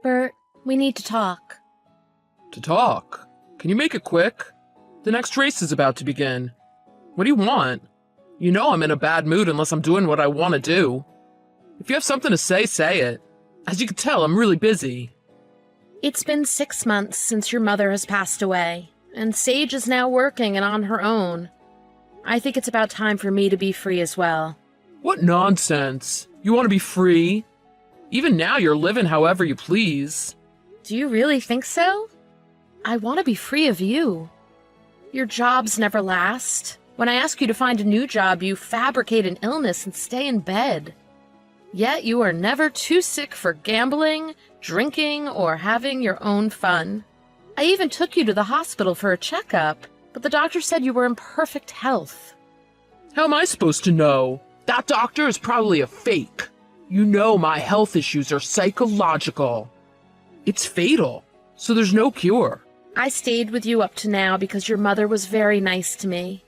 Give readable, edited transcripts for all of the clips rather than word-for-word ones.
Bert, we need to talk. To talk? Can you make it quick? The next race is about to begin. What do you want? You know I'm in a bad mood unless I'm doing what I want to do. If you have something to say, say it. As you can tell, I'm really busy. It's been 6 months since your mother has passed away, and Sage is now working and on her own. I think it's about time for me to be free as well. What nonsense! You want to be free? Even now you're living however you please. Do you really think so? I want to be free of you. Your jobs never last. When I ask you to find a new job, you fabricate an illness and stay in bed. Yet you are never too sick for gambling, drinking, or having your own fun. I even took you to the hospital for a checkup, but the doctor said you were in perfect health. How am I supposed to know? That doctor is probably a fake. You know my health issues are psychological. It's fatal, so there's no cure. I stayed with you up to now because your mother was very nice to me.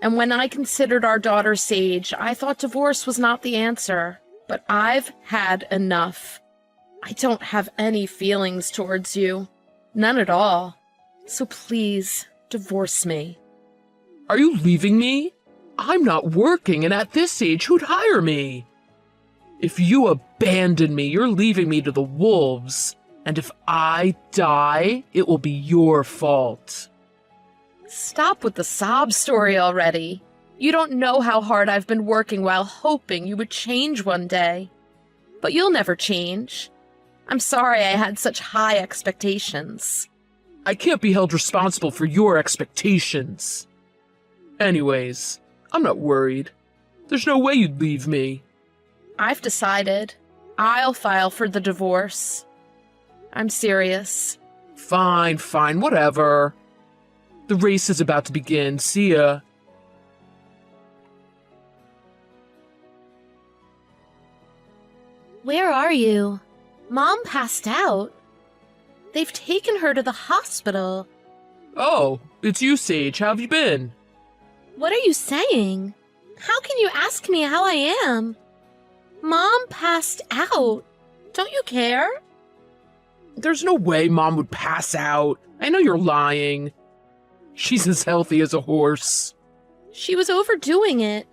And when I considered our daughter Sage, I thought divorce was not the answer. But I've had enough. I don't have any feelings towards you. None at all. So please, divorce me. Are you leaving me? I'm not working, and at this age, who'd hire me? If you abandon me, you're leaving me to the wolves. And if I die, it will be your fault. Stop with the sob story already. You don't know how hard I've been working while hoping you would change one day. But you'll never change. I'm sorry I had such high expectations. I can't be held responsible for your expectations. Anyways, I'm not worried. There's no way you'd leave me. I've decided. I'll file for the divorce. I'm serious. Fine, whatever. The race is about to begin. See ya. Where are you? Mom passed out. They've taken her to the hospital. Oh, it's you, Sage. How have you been? What are you saying? How can you ask me how I am? Mom passed out. Don't you care? There's no way Mom would pass out. I know you're lying. She's as healthy as a horse. She was overdoing it.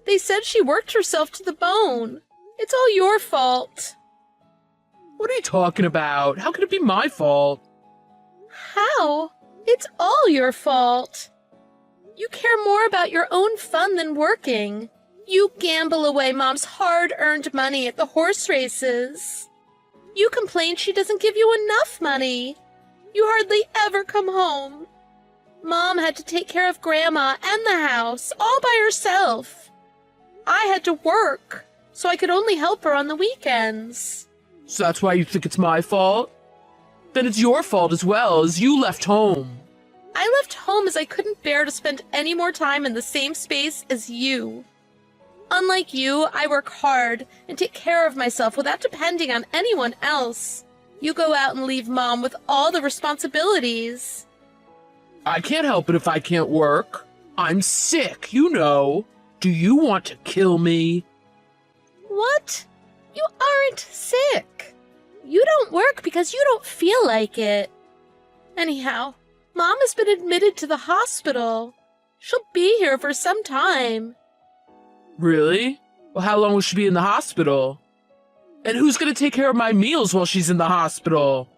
They said she worked herself to the bone. It's all your fault. What are you talking about? How can it be my fault? How? It's all your fault. You care more about your own fun than working. You gamble away Mom's hard-earned money at the horse races. You complain she doesn't give you enough money. You hardly ever come home. Mom had to take care of Grandma and the house all by herself. I had to work, so I could only help her on the weekends. So that's why you think it's my fault? Then it's your fault as well, as you left home. I left home as I couldn't bear to spend any more time in the same space as you. Unlike you, I work hard and take care of myself without depending on anyone else. You go out and leave Mom with all the responsibilities. I can't help it if I can't work. I'm sick, you know. Do you want to kill me? What? You aren't sick. You don't work because you don't feel like it. Anyhow, Mom has been admitted to the hospital. She'll be here for some time. Really? Well, how long will she be in the hospital? And who's gonna take care of my meals while she's in the hospital?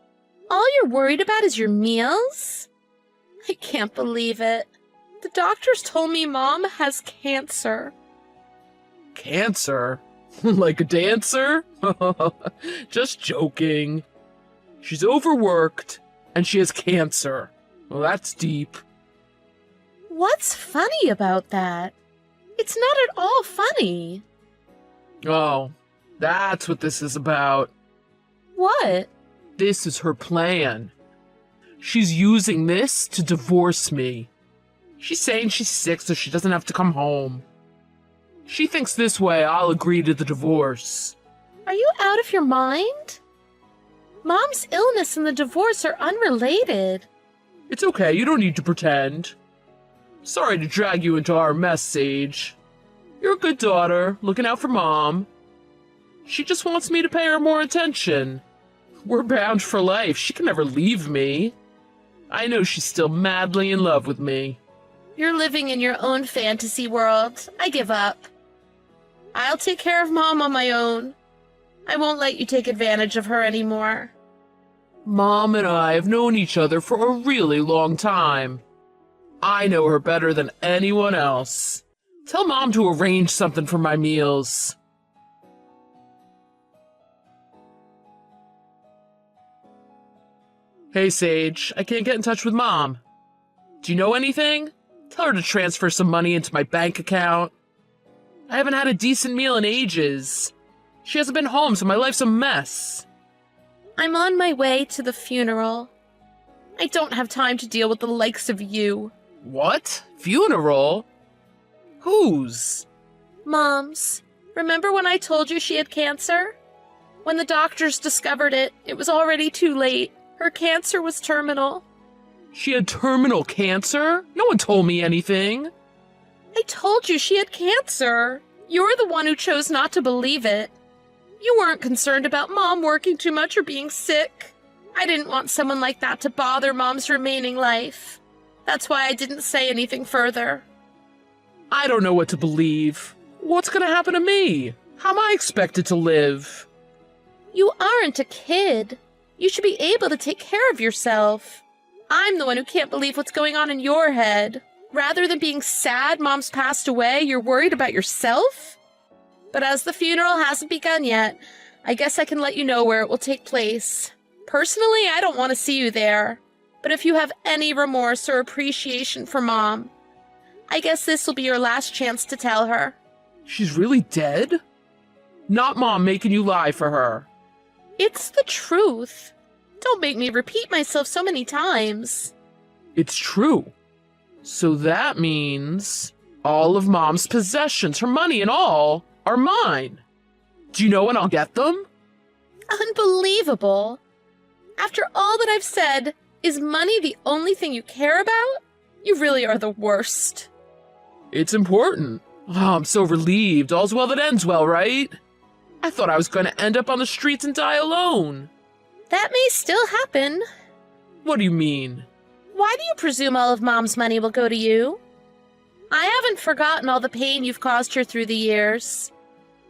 All you're worried about is your meals? I can't believe it. The doctors told me Mom has cancer. Cancer? Like a dancer? Just joking. She's overworked, and she has cancer. Well, that's deep. What's funny about that? It's not at all funny. Oh, that's what this is about. What? This is her plan. She's using this to divorce me. She's saying she's sick so she doesn't have to come home. She thinks this way I'll agree to the divorce. Are you out of your mind? Mom's illness and the divorce are unrelated. It's okay, you don't need to pretend. Sorry to drag you into our mess, Sage. You're a good daughter, looking out for Mom. She just wants me to pay her more attention. We're bound for life. She can never leave me. I know she's still madly in love with me. You're living in your own fantasy world. I give up. I'll take care of Mom on my own. I won't let you take advantage of her anymore. Mom and I have known each other for a really long time. I know her better than anyone else. Tell Mom to arrange something for my meals. Hey, Sage, I can't get in touch with Mom. Do you know anything? Tell her to transfer some money into my bank account. I haven't had a decent meal in ages. She hasn't been home, so my life's a mess. I'm on my way to the funeral. I don't have time to deal with the likes of you. What? Funeral? Whose? Mom's. Remember when I told you she had cancer? When the doctors discovered it, it was already too late. Her cancer was terminal. She had terminal cancer? No one told me anything. I told you she had cancer. You're the one who chose not to believe it. You weren't concerned about Mom working too much or being sick. I didn't want someone like that to bother Mom's remaining life. That's why I didn't say anything further. I don't know what to believe. What's gonna happen to me? How am I expected to live? You aren't a kid. You should be able to take care of yourself. I'm the one who can't believe what's going on in your head. Rather than being sad Mom's passed away, you're worried about yourself? But as the funeral hasn't begun yet, I guess I can let you know where it will take place. Personally, I don't want to see you there. But if you have any remorse or appreciation for Mom, I guess this will be your last chance to tell her. She's really dead? Not Mom making you lie for her. It's the truth. Don't make me repeat myself so many times. It's true. So that means all of Mom's possessions, her money and all, are mine. Do you know when I'll get them? Unbelievable. After all that I've said, is money the only thing you care about? You really are the worst. It's important. Oh, I'm so relieved. All's well that ends well, right? I thought I was going to end up on the streets and die alone. That may still happen. What do you mean? Why do you presume all of Mom's money will go to you? I haven't forgotten all the pain you've caused her through the years.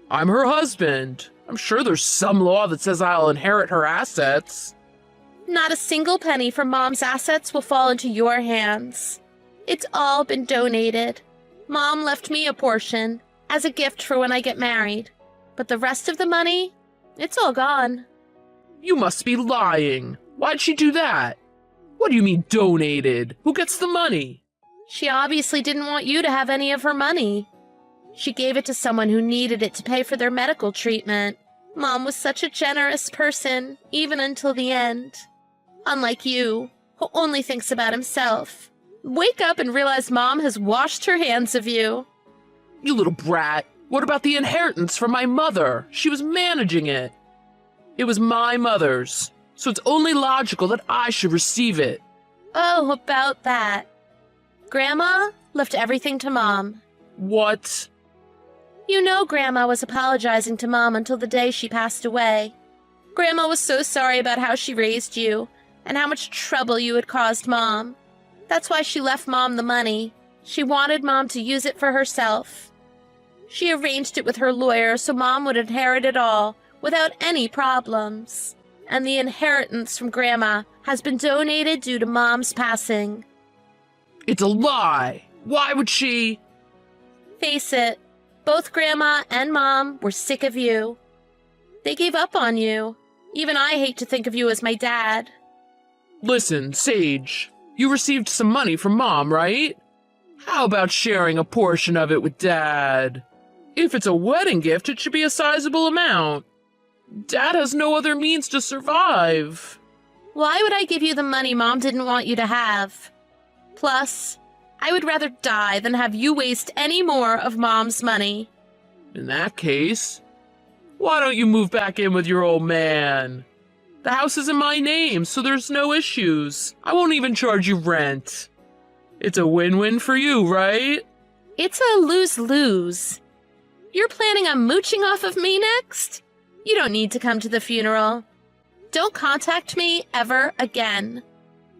I'm her husband. I'm sure there's some law that says I'll inherit her assets. Not a single penny from Mom's assets will fall into your hands. It's all been donated. Mom left me a portion as a gift for when I get married. But the rest of the money, it's all gone. You must be lying. Why'd she do that? What do you mean donated? Who gets the money? She obviously didn't want you to have any of her money. She gave it to someone who needed it to pay for their medical treatment. Mom was such a generous person, even until the end. Unlike you, who only thinks about himself. Wake up and realize Mom has washed her hands of you. You little brat. What about the inheritance from my mother? She was managing it. It was my mother's, so it's only logical that I should receive it. Oh, about that. Grandma left everything to Mom. What? You know Grandma was apologizing to Mom until the day she passed away. Grandma was so sorry about how she raised you and how much trouble you had caused Mom. That's why she left Mom the money. She wanted Mom to use it for herself. She arranged it with her lawyer so Mom would inherit it all without any problems. And the inheritance from Grandma has been donated due to Mom's passing. It's a lie. Why would she? Face it, both Grandma and Mom were sick of you. They gave up on you. Even I hate to think of you as my dad. Listen, Sage, you received some money from Mom, right? How about sharing a portion of it with Dad? If it's a wedding gift, it should be a sizable amount. Dad has no other means to survive. Why would I give you the money Mom didn't want you to have? Plus, I would rather die than have you waste any more of Mom's money. In that case, why don't you move back in with your old man? The house is in my name, so there's no issues. I won't even charge you rent. It's a win-win for you, right? It's a lose-lose. You're planning on mooching off of me next? You don't need to come to the funeral. Don't contact me ever again.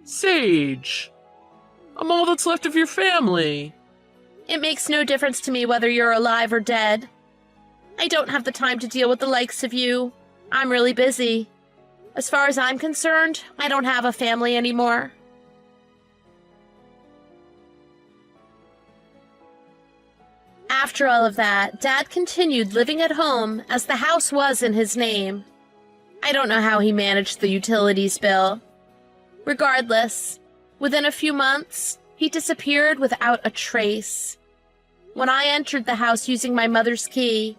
Sage, I'm all that's left of your family. It makes no difference to me whether you're alive or dead. I don't have the time to deal with the likes of you. I'm really busy. As far as I'm concerned, I don't have a family anymore. After all of that, Dad continued living at home as the house was in his name. I don't know how he managed the utilities bill. Regardless, within a few months, he disappeared without a trace. When I entered the house using my mother's key,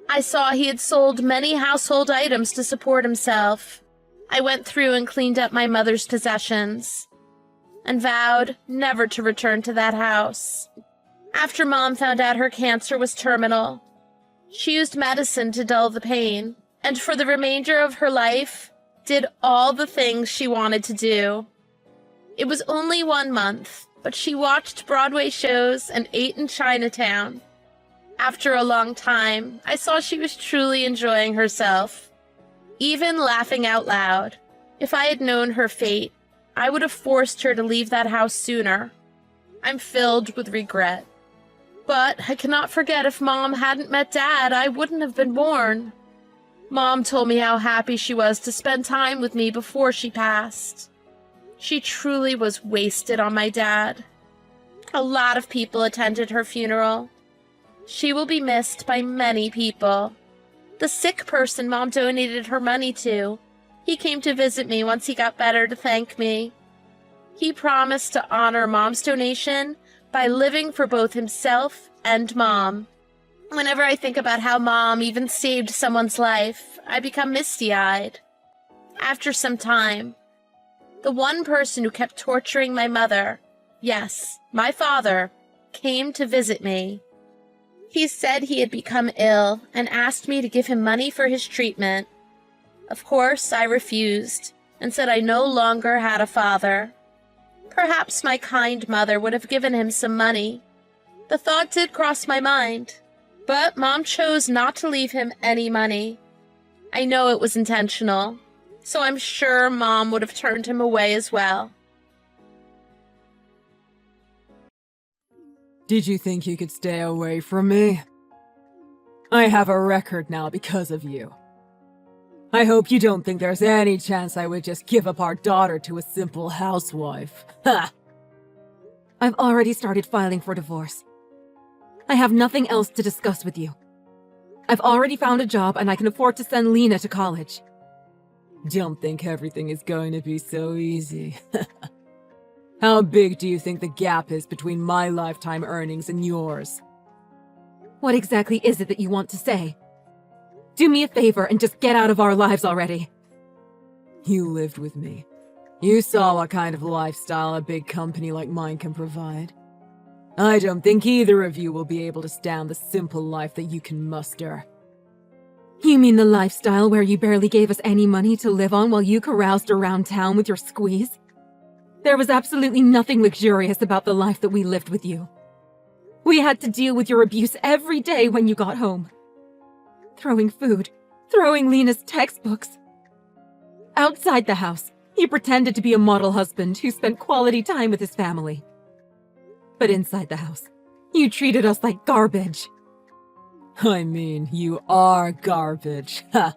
I saw he had sold many household items to support himself. I went through and cleaned up my mother's possessions, and vowed never to return to that house. After Mom found out her cancer was terminal, she used medicine to dull the pain, and for the remainder of her life, did all the things she wanted to do. It was only 1 month, but she watched Broadway shows and ate in Chinatown. After a long time, I saw she was truly enjoying herself, even laughing out loud. If I had known her fate, I would have forced her to leave that house sooner. I'm filled with regret. But I cannot forget if Mom hadn't met Dad, I wouldn't have been born. Mom told me how happy she was to spend time with me before she passed. She truly was wasted on my dad. A lot of people attended her funeral. She will be missed by many people. The sick person Mom donated her money to, he came to visit me once he got better to thank me. He promised to honor Mom's donation by living for both himself and Mom. Whenever I think about how Mom even saved someone's life, I become misty-eyed. After some time, the one person who kept torturing my mother, yes, my father, came to visit me. He said he had become ill and asked me to give him money for his treatment. Of course, I refused and said I no longer had a father. Perhaps my kind mother would have given him some money. The thought did cross my mind, but Mom chose not to leave him any money. I know it was intentional, so I'm sure Mom would have turned him away as well. Did you think you could stay away from me? I have a record now because of you. I hope you don't think there's any chance I would just give up our daughter to a simple housewife. Ha! I've already started filing for divorce. I have nothing else to discuss with you. I've already found a job and I can afford to send Lena to college. Don't think everything is going to be so easy. How big do you think the gap is between my lifetime earnings and yours? What exactly is it that you want to say? Do me a favor and just get out of our lives already. You lived with me. You saw what kind of lifestyle a big company like mine can provide. I don't think either of you will be able to stand the simple life that you can muster. You mean the lifestyle where you barely gave us any money to live on while you caroused around town with your squeeze? There was absolutely nothing luxurious about the life that we lived with you. We had to deal with your abuse every day when you got home. Throwing food, throwing Lena's textbooks. Outside the house, you pretended to be a model husband who spent quality time with his family. But inside the house, you treated us like garbage. I mean, you are garbage, ha!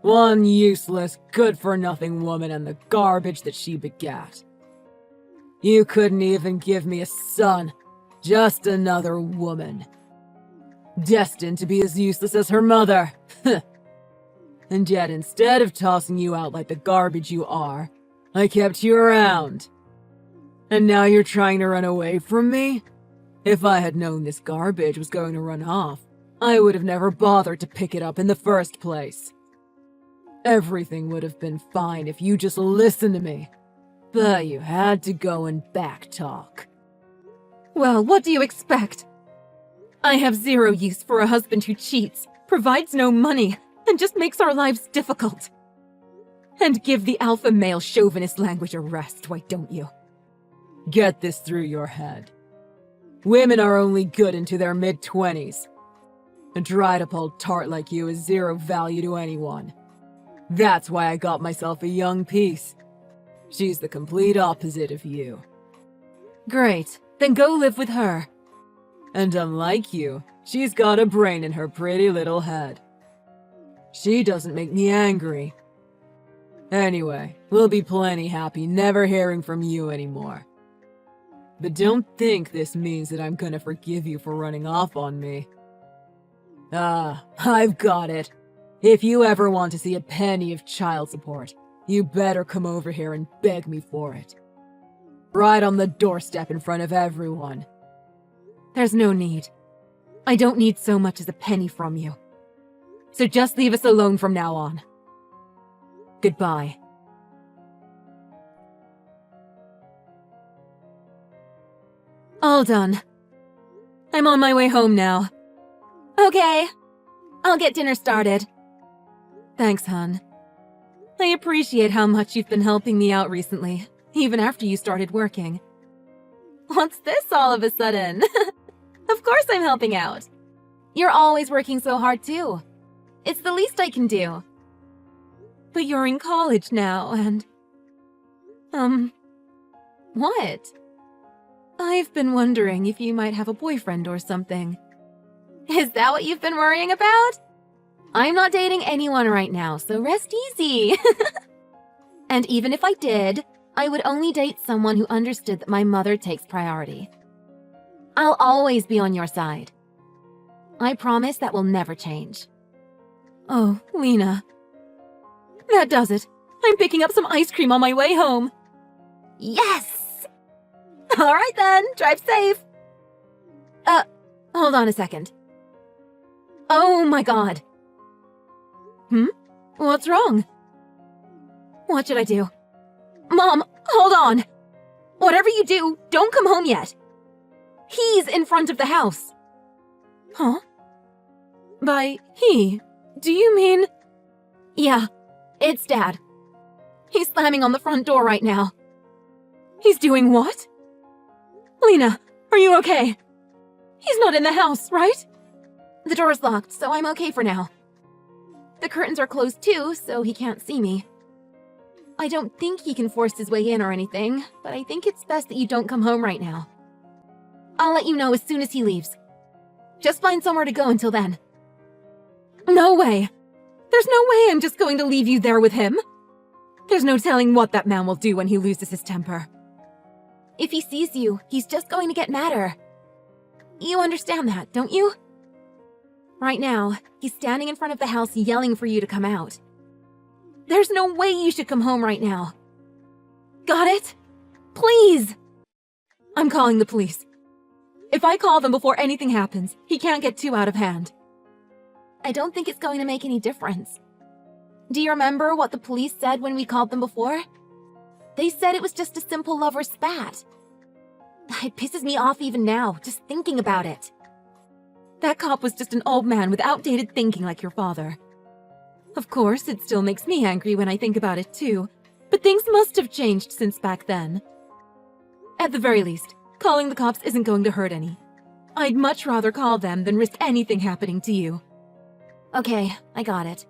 One useless, good-for-nothing woman and the garbage that she begat. You couldn't even give me a son, just another woman. Destined to be as useless as her mother. And yet, instead of tossing you out like the garbage you are, I kept you around. And now you're trying to run away from me? If I had known this garbage was going to run off, I would have never bothered to pick it up in the first place. Everything would have been fine if you just listened to me. But you had to go and backtalk. Well, what do you expect? I have zero use for a husband who cheats, provides no money, and just makes our lives difficult. And give the alpha male chauvinist language a rest, why don't you? Get this through your head. Women are only good into their mid-20s. A dried-up old tart like you is zero value to anyone. That's why I got myself a young piece. She's the complete opposite of you. Great, then go live with her. And unlike you, she's got a brain in her pretty little head. She doesn't make me angry. Anyway, we'll be plenty happy never hearing from you anymore. But don't think this means that I'm gonna forgive you for running off on me. Ah, I've got it. If you ever want to see a penny of child support, you better come over here and beg me for it. Right on the doorstep in front of everyone. There's no need. I don't need so much as a penny from you. So just leave us alone from now on. Goodbye. All done. I'm on my way home now. Okay. I'll get dinner started. Thanks, hon. I appreciate how much you've been helping me out recently, even after you started working. What's this all of a sudden? Of course I'm helping out. You're always working so hard too. It's the least I can do. But you're in college now and... What? I've been wondering if you might have a boyfriend or something. Is that what you've been worrying about? I'm not dating anyone right now, so rest easy. And even if I did, I would only date someone who understood that my mother takes priority. I'll always be on your side. I promise that will never change. Oh, Lena. That does it. I'm picking up some ice cream on my way home. Yes! All right then, drive safe. Hold on a second. Oh my god. What's wrong? What should I do? Mom, hold on! Whatever you do, don't come home yet. He's in front of the house. Huh? By he, do you mean... Yeah, it's Dad. He's slamming on the front door right now. He's doing what? Lena, are you okay? He's not in the house, right? The door's locked, so I'm okay for now. The curtains are closed too, so he can't see me. I don't think he can force his way in or anything, but I think it's best that you don't come home right now. I'll let you know as soon as he leaves. Just find somewhere to go until then. No way! There's no way I'm just going to leave you there with him. There's no telling what that man will do when he loses his temper. If he sees you, he's just going to get madder. You understand that, don't you? Right now, he's standing in front of the house yelling for you to come out. There's no way you should come home right now. Got it? Please! I'm calling the police. If I call them before anything happens, he can't get too out of hand. I don't think it's going to make any difference. Do you remember what the police said when we called them before? They said it was just a simple lover spat. It pisses me off even now, just thinking about it. That cop was just an old man with outdated thinking like your father. Of course, it still makes me angry when I think about it too, but things must have changed since back then. At the very least, calling the cops isn't going to hurt any. I'd much rather call them than risk anything happening to you. Okay, I got it.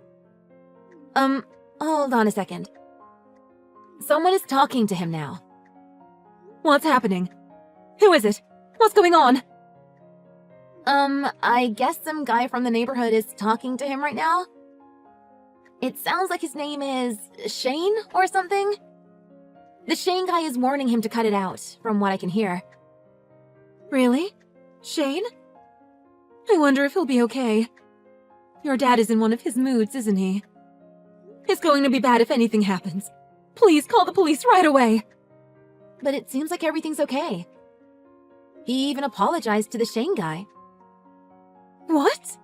Hold on a second. Someone is talking to him now. What's happening? Who is it? What's going on? I guess some guy from the neighborhood is talking to him right now. It sounds like his name is Shane or something. The Shane guy is warning him to cut it out, from what I can hear. Really? Shane? I wonder if he'll be okay. Your dad is in one of his moods, isn't he? It's going to be bad if anything happens. Please call the police right away. But it seems like everything's okay. He even apologized to the Shane guy. What?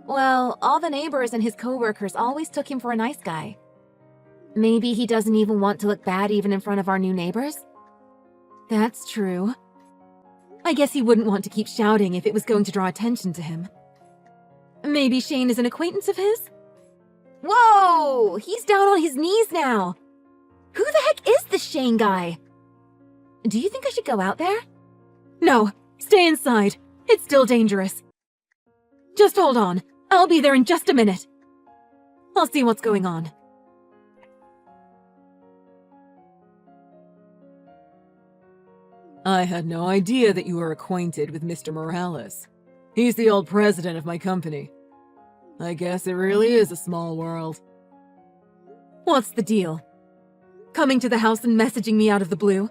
Well, all the neighbors and his coworkers always took him for a nice guy. Maybe he doesn't even want to look bad even in front of our new neighbors? That's true. I guess he wouldn't want to keep shouting if it was going to draw attention to him. Maybe Shane is an acquaintance of his? Whoa! He's down on his knees now! Who the heck is this Shane guy? Do you think I should go out there? No, stay inside. It's still dangerous. Just hold on. I'll be there in just a minute. I'll see what's going on. I had no idea that you were acquainted with Mr. Morales. He's the old president of my company. I guess it really is a small world. What's the deal? Coming to the house and messaging me out of the blue?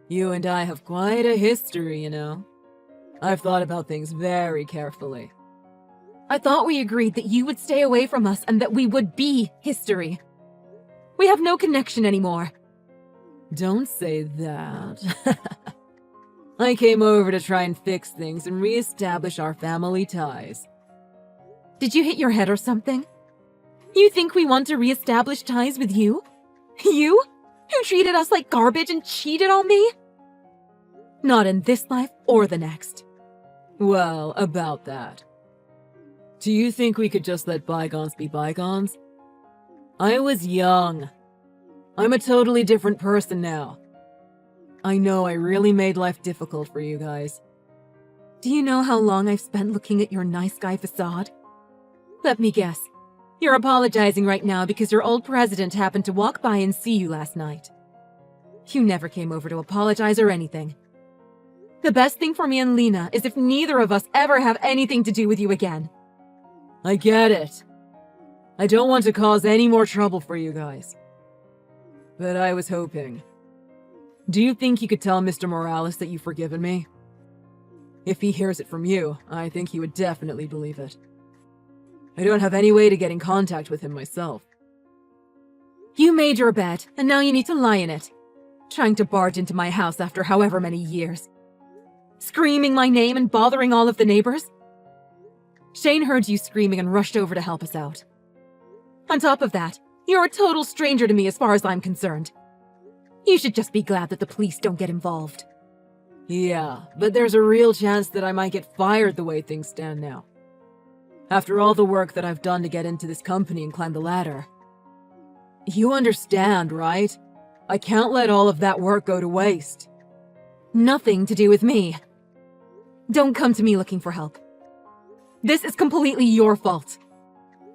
You and I have quite a history, you know. I've thought about things very carefully. I thought we agreed that you would stay away from us and that we would be history. We have no connection anymore. Don't say that. I came over to try and fix things and re-establish our family ties. Did you hit your head or something? You think we want to re-establish ties with you? You? Who treated us like garbage and cheated on me? Not in this life or the next. Well, about that. Do you think we could just let bygones be bygones? I was young. I'm a totally different person now. I know I really made life difficult for you guys. Do you know how long I've spent looking at your nice guy facade? Let me guess. You're apologizing right now because your old president happened to walk by and see you last night. You never came over to apologize or anything. The best thing for me and Lena is if neither of us ever have anything to do with you again. I get it. I don't want to cause any more trouble for you guys. But I was hoping. Do you think you could tell Mr. Morales that you've forgiven me? If he hears it from you, I think he would definitely believe it. I don't have any way to get in contact with him myself. You made your bed, and now you need to lie in it. Trying to barge into my house after however many years. Screaming my name and bothering all of the neighbors. Shane heard you screaming and rushed over to help us out. On top of that, you're a total stranger to me as far as I'm concerned. You should just be glad that the police don't get involved. Yeah, but there's a real chance that I might get fired the way things stand now. After all the work that I've done to get into this company and climb the ladder. You understand, right? I can't let all of that work go to waste. Nothing to do with me. Don't come to me looking for help. This is completely your fault.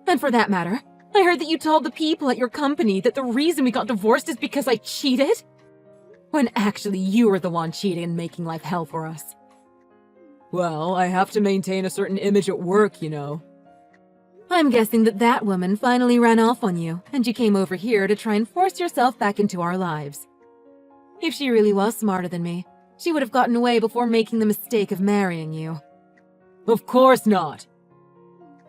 And for that matter, I heard that you told the people at your company that the reason we got divorced is because I cheated? When actually you were the one cheating and making life hell for us. Well, I have to maintain a certain image at work, you know. I'm guessing that that woman finally ran off on you, and you came over here to try and force yourself back into our lives. If she really was smarter than me, she would have gotten away before making the mistake of marrying you. Of course not.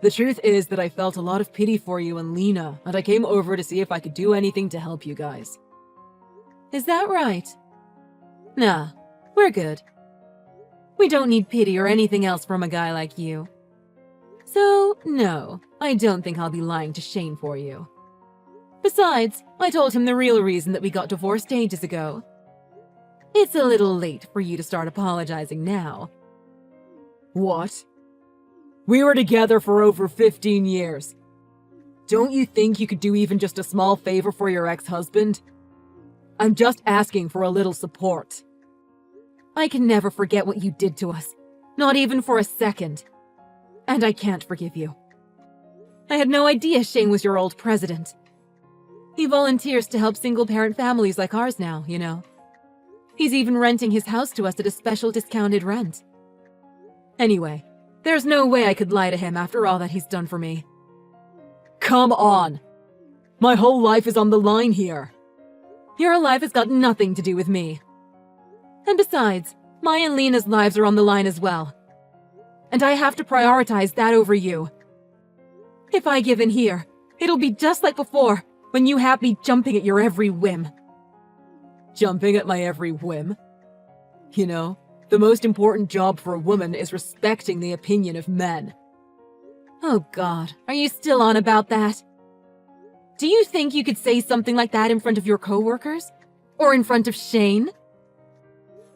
The truth is that I felt a lot of pity for you and Lena, and I came over to see if I could do anything to help you guys. Is that right? Nah, we're good. We don't need pity or anything else from a guy like you. So, no, I don't think I'll be lying to Shane for you. Besides, I told him the real reason that we got divorced ages ago. It's a little late for you to start apologizing now. What? We were together for over 15 years. Don't you think you could do even just a small favor for your ex-husband? I'm just asking for a little support. I can never forget what you did to us. Not even for a second. And I can't forgive you. I had no idea Shane was your old president. He volunteers to help single-parent families like ours now, you know. He's even renting his house to us at a special discounted rent. Anyway, there's no way I could lie to him after all that he's done for me. Come on! My whole life is on the line here. Your life has got nothing to do with me. And besides, my and Lena's lives are on the line as well. And I have to prioritize that over you. If I give in here, it'll be just like before, when you have me jumping at your every whim. Jumping at my every whim? You know, the most important job for a woman is respecting the opinion of men. Oh God, are you still on about that? Do you think you could say something like that in front of your coworkers? Or in front of Shane?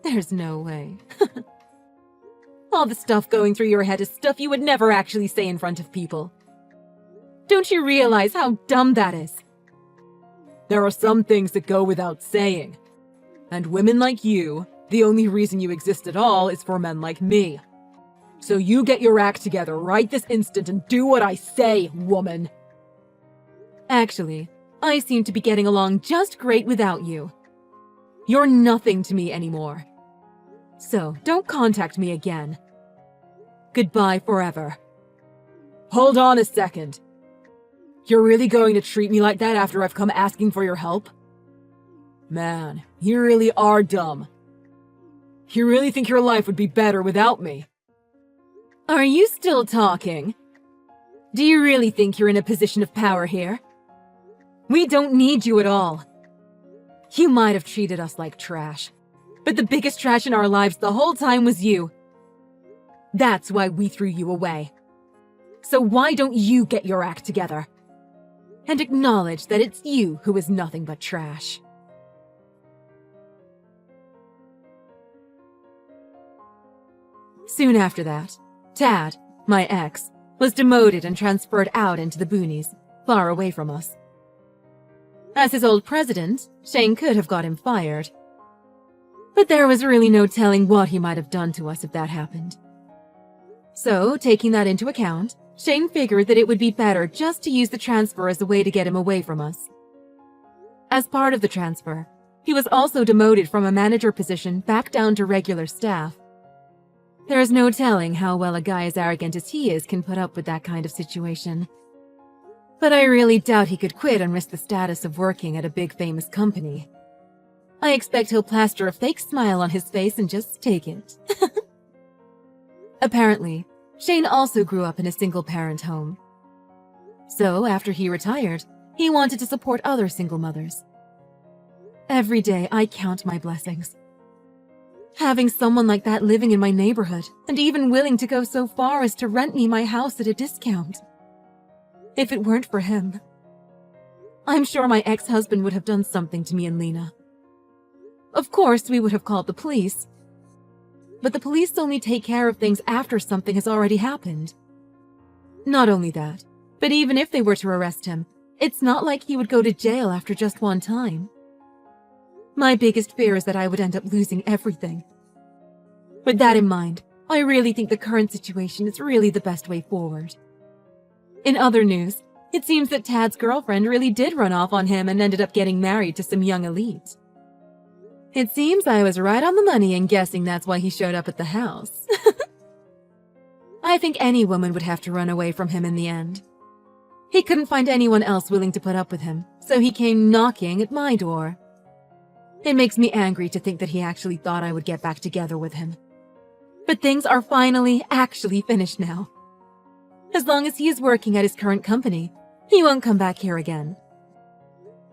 There's no way. All the stuff going through your head is stuff you would never actually say in front of people. Don't you realize how dumb that is? There are some things that go without saying. And women like you, the only reason you exist at all is for men like me. So you get your act together right this instant and do what I say, woman. Actually, I seem to be getting along just great without you. You're nothing to me anymore. So, don't contact me again. Goodbye forever. Hold on a second. You're really going to treat me like that after I've come asking for your help? Man, you really are dumb. You really think your life would be better without me? Are you still talking? Do you really think you're in a position of power here? We don't need you at all. You might have treated us like trash, but the biggest trash in our lives the whole time was you. That's why we threw you away. So why don't you get your act together? And acknowledge that it's you who is nothing but trash. Soon after that, Tad, my ex, was demoted and transferred out into the boonies, far away from us. As his old president, Shane could have got him fired. But there was really no telling what he might have done to us if that happened. So, taking that into account, Shane figured that it would be better just to use the transfer as a way to get him away from us. As part of the transfer, he was also demoted from a manager position back down to regular staff. There is no telling how well a guy as arrogant as he is can put up with that kind of situation. But I really doubt he could quit and risk the status of working at a big famous company. I expect he'll plaster a fake smile on his face and just take it. Apparently, Shane also grew up in a single-parent home. So, after he retired, he wanted to support other single mothers. Every day, I count my blessings. Having someone like that living in my neighborhood, and even willing to go so far as to rent me my house at a discount. If it weren't for him, I'm sure my ex-husband would have done something to me and Lena. Of course, we would have called the police. But the police only take care of things after something has already happened. Not only that, but even if they were to arrest him, it's not like he would go to jail after just one time. My biggest fear is that I would end up losing everything. With that in mind, I really think the current situation is really the best way forward. In other news, it seems that Tad's girlfriend really did run off on him and ended up getting married to some young elite. It seems I was right on the money in guessing that's why he showed up at the house. I think any woman would have to run away from him in the end. He couldn't find anyone else willing to put up with him, so he came knocking at my door. It makes me angry to think that he actually thought I would get back together with him. But things are finally actually finished now. As long as he is working at his current company, he won't come back here again.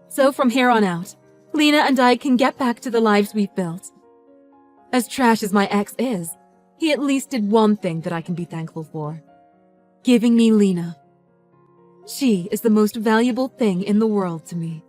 So from here on out, Lena and I can get back to the lives we've built. As trash as my ex is, he at least did one thing that I can be thankful for. Giving me Lena. She is the most valuable thing in the world to me.